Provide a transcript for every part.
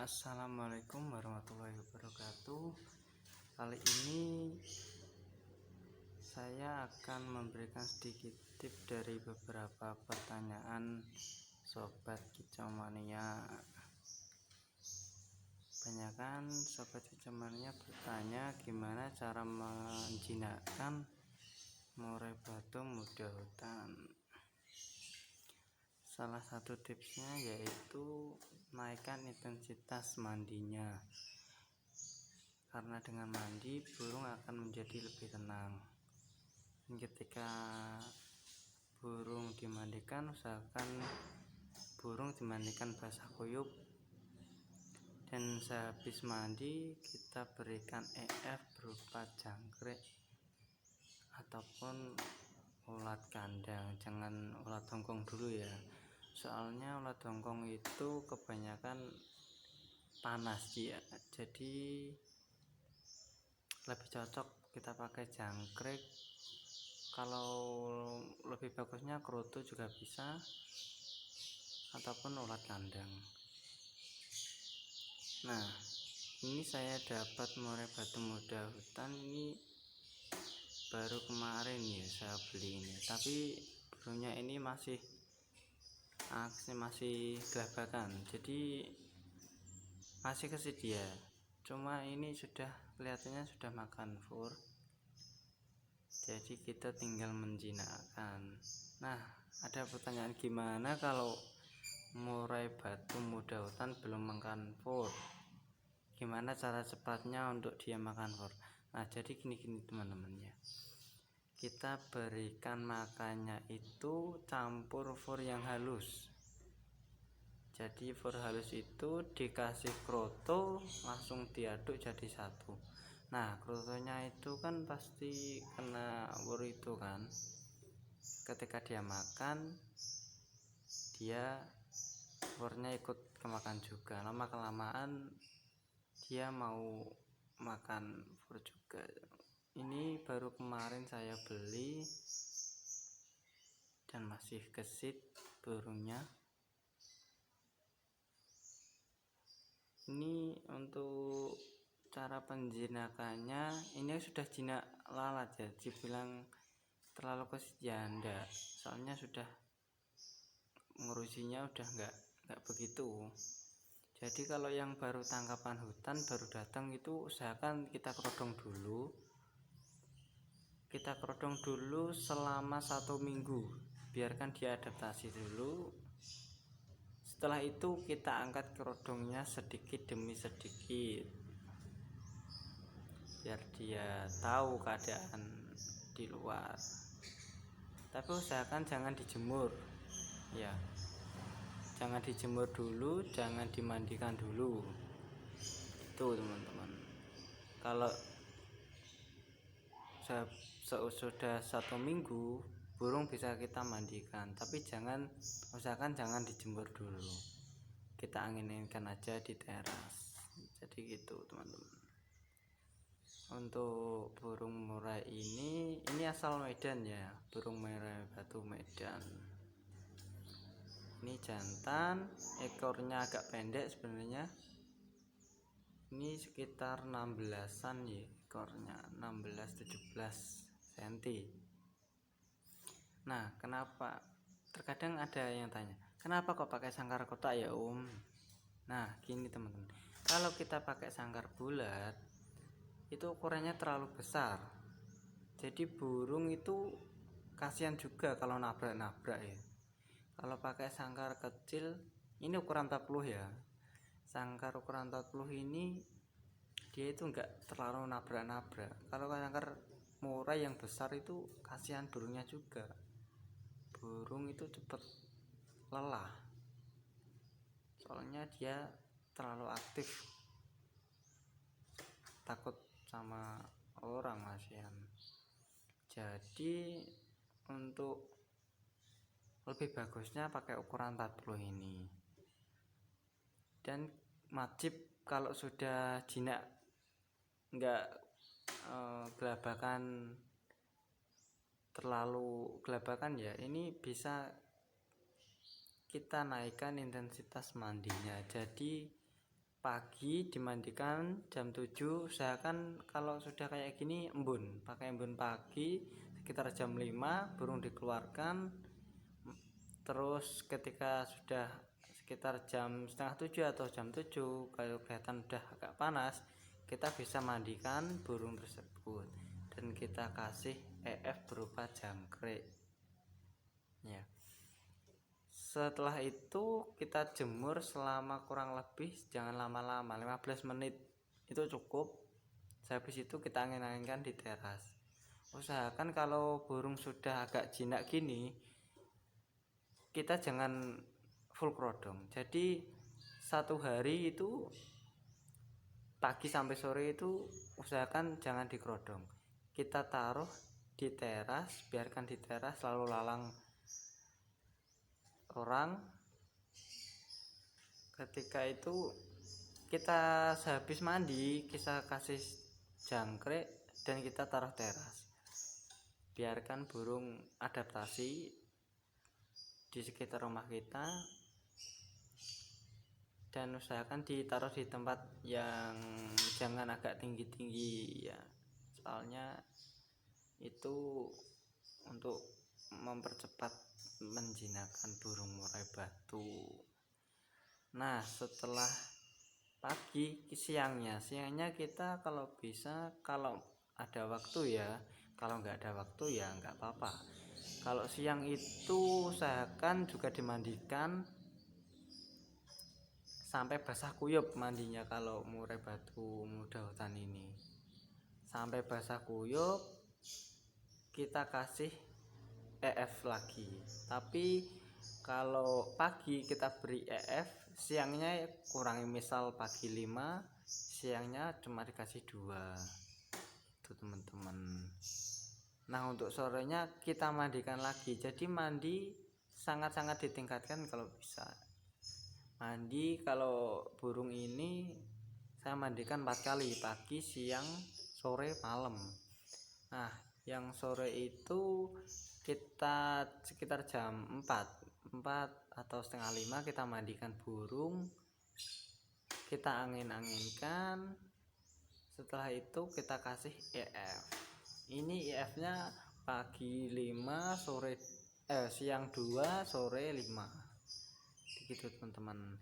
Assalamualaikum warahmatullahi wabarakatuh. Kali ini saya akan memberikan sedikit tips dari beberapa pertanyaan sobat kicauania. Kebanyakan sobat kicauania bertanya gimana cara menjinakkan murai batu muda hutan. Salah satu tipsnya yaitu naikkan intensitas mandinya, karena dengan mandi burung akan menjadi lebih tenang. Ketika burung dimandikan, usahakan burung dimandikan basah kuyup, dan sehabis mandi kita berikan EF berupa jangkrik ataupun ulat kandang. Jangan ulat hongkong dulu ya, soalnya ulat hongkong itu kebanyakan panas dia, jadi lebih cocok kita pakai jangkrik. Kalau lebih bagusnya kerutu juga bisa, ataupun ulat kandang. Nah, ini saya dapat murai batu muda hutan ini baru kemarin ya saya beli ini, tapi burungnya ini masih gelabakan, jadi masih kesedia. Cuma ini sudah kelihatannya sudah makan fur, jadi kita tinggal menjinakkan. Nah, ada pertanyaan, gimana kalau murai batu muda hutan belum makan fur? Gimana cara cepatnya untuk dia makan fur? Nah, jadi gini teman-teman ya, kita berikan makannya itu campur fur yang halus. Jadi fur halus itu dikasih kroto, langsung diaduk jadi satu. Nah, krotonya itu kan pasti kena fur itu kan. Ketika dia makan, dia furnya ikut kemakan juga. Lama kelamaan dia mau makan fur juga. Ini baru kemarin saya beli dan masih gesit burungnya. Ini untuk cara penjinakannya, ini sudah jinak lalat ya, dibilang terlalu kesit ya enggak, soalnya sudah ngurusinya udah enggak begitu. Jadi kalau yang baru tangkapan hutan baru datang itu usahakan kita kerodong dulu selama 1 minggu, biarkan dia adaptasi dulu. Setelah itu kita angkat kerodongnya sedikit demi sedikit, biar dia tahu keadaan di luar. Tapi usahakan jangan dijemur ya, jangan dijemur dulu, jangan dimandikan dulu. Itu teman-teman, kalau sudah 1 minggu burung bisa kita mandikan, tapi usahakan jangan dijemur dulu, kita angin-anginkan aja di teras. Jadi gitu teman-teman. Untuk burung murai ini asal Medan ya, burung murai batu Medan. Ini jantan, ekornya agak pendek sebenarnya. Ini sekitar 16-an ya ekornya, 16-17 cm. Nah, kenapa? Terkadang ada yang tanya, kenapa kok pakai sangkar kotak ya Om? Nah, gini teman-teman, kalau kita pakai sangkar bulat itu ukurannya terlalu besar, jadi burung itu kasihan juga kalau nabrak-nabrak ya. Kalau pakai sangkar kecil, ini ukuran 40 ya, sangkar ukuran 40 ini dia itu enggak terlalu nabrak-nabrak. Kalau sangkar murai yang besar itu kasihan burungnya juga, burung itu cepat lelah, soalnya dia terlalu aktif, takut sama orang kasihan. Jadi untuk lebih bagusnya pakai ukuran 40 ini. Dan wajib kalau sudah jinak enggak gelabakan, terlalu gelabakan ya, ini bisa kita naikkan intensitas mandinya. Jadi pagi dimandikan jam 7, usahakan kalau sudah kayak gini embun, pakai embun pagi sekitar jam 5 burung dikeluarkan. Terus ketika sudah sekitar jam setengah 7 atau jam 7 kalau kelihatan udah agak panas, kita bisa mandikan burung tersebut dan kita kasih EF berupa jangkrik ya. Setelah itu kita jemur selama kurang lebih, jangan lama-lama, 15 menit itu cukup. Habis itu kita angin-anginkan di teras. Usahakan kalau burung sudah agak jinak gini, kita jangan full kerodong. Jadi satu hari itu pagi sampai sore itu usahakan jangan dikerodong. Kita taruh di teras, biarkan di teras lalu lalang orang. Ketika itu kita sehabis mandi, kita kasih jangkrik dan kita taruh teras. Biarkan burung adaptasi di sekitar rumah kita dan usahakan ditaruh di tempat yang jangan agak tinggi-tinggi ya. Soalnya itu untuk mempercepat menjinakkan burung murai batu. Nah, setelah pagi, siangnya kita kalau bisa, kalau ada waktu ya, kalau nggak ada waktu ya nggak apa-apa. Kalau siang itu usahakan juga dimandikan sampai basah kuyup mandinya. Kalau murai batu muda hutan ini sampai basah kuyup, kita kasih EF lagi. Tapi kalau pagi kita beri EF, siangnya kurangi, misal pagi 5, siangnya cuma dikasih 2. Itu teman-teman. Nah, untuk sorenya kita mandikan lagi. Jadi mandi sangat-sangat ditingkatkan kalau bisa. Mandi kalau burung ini saya mandikan 4 kali, pagi, siang, sore, malam. Nah, yang sore itu kita sekitar jam 4 atau setengah 5 kita mandikan burung, kita angin-anginkan. Setelah itu kita kasih EF. Ini EF nya pagi 5, siang 2, sore 5. Begitu teman-teman.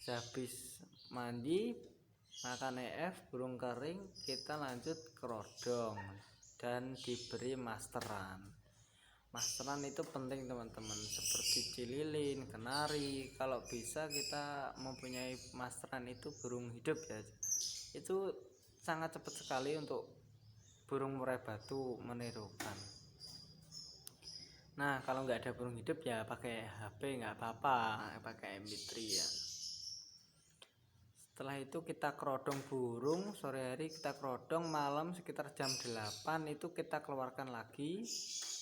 Habis mandi makan EF, burung kering, kita lanjut kerodong dan diberi masteran. Masteran itu penting teman-teman, seperti cililin, kenari. Kalau bisa kita mempunyai masteran itu burung hidup ya, itu sangat cepat sekali untuk burung murai batu menirukan. Nah, kalau nggak ada burung hidup ya pakai HP nggak apa-apa, pakai MP3 ya. Setelah itu kita kerodong burung, sore hari kita kerodong, malam sekitar jam 8 itu kita keluarkan lagi,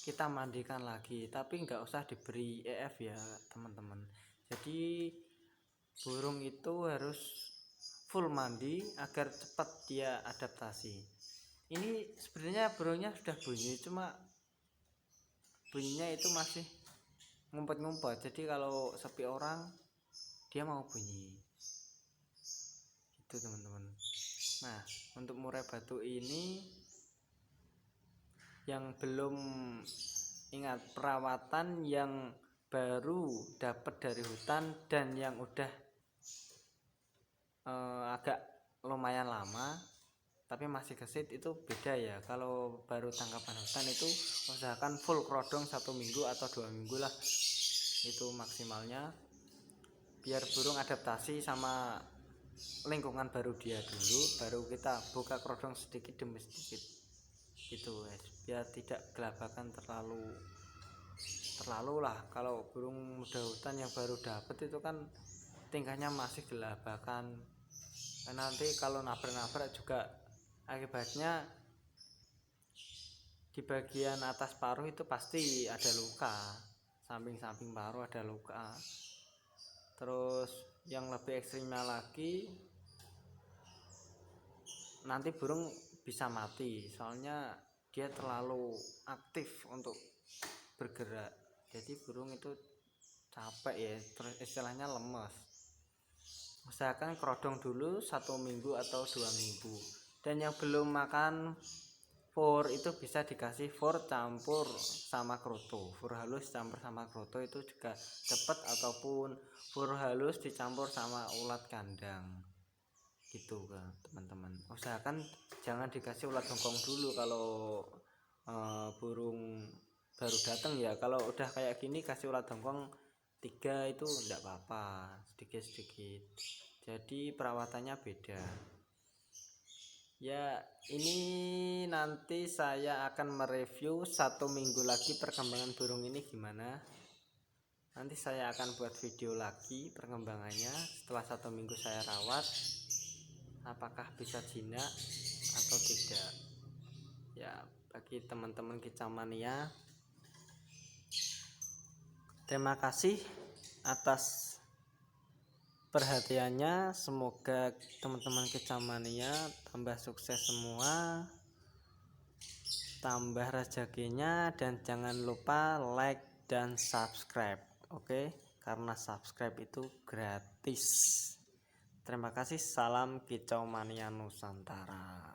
kita mandikan lagi. Tapi nggak usah diberi EF ya teman-teman. Jadi burung itu harus full mandi agar cepat dia adaptasi. Ini sebenarnya burungnya sudah bunyi, cuma bunyinya itu masih ngumpet-ngumpet. Jadi kalau sepi orang dia mau bunyi itu teman-teman. Nah, untuk murai batu ini yang belum ingat perawatan, yang baru dapat dari hutan dan yang udah agak lumayan lama tapi masih kesit, itu beda ya. Kalau baru tangkapan hutan itu usahakan full kerodong 1 minggu atau 2 minggu lah, itu maksimalnya, biar burung adaptasi sama lingkungan baru dia dulu, baru kita buka kerodong sedikit demi sedikit gitu guys, biar tidak gelabakan terlalu lah. Kalau burung muda hutan yang baru dapet itu kan tingkahnya masih gelabakan, nanti kalau nabrak-nabrak juga akibatnya di bagian atas paruh itu pasti ada luka, samping-samping paruh ada luka. Terus yang lebih ekstrimnya lagi, nanti burung bisa mati, soalnya dia terlalu aktif untuk bergerak. Jadi burung itu capek ya, terus istilahnya lemes. usahakan kerodong dulu 1 minggu atau 2 minggu. Dan yang belum makan fur itu bisa dikasih fur campur sama kroto, fur halus campur sama kroto itu juga cepat, ataupun fur halus dicampur sama ulat kandang gitu kan teman-teman. Usahakan jangan dikasih ulat hongkong dulu kalau burung baru datang ya. Kalau udah kayak gini kasih ulat hongkong 3 itu enggak apa-apa, sedikit-sedikit. Jadi perawatannya beda. Ya, ini nanti saya akan mereview 1 minggu lagi perkembangan burung ini gimana. Nanti saya akan buat video lagi perkembangannya setelah 1 minggu saya rawat, apakah bisa jinak atau tidak. Ya, bagi teman-teman kicau mania, terima kasih atas perhatiannya. Semoga teman-teman kicau mania tambah sukses semua, tambah rezekinya, dan jangan lupa like dan subscribe, oke? Karena subscribe itu gratis. Terima kasih. Salam kicau mania Nusantara.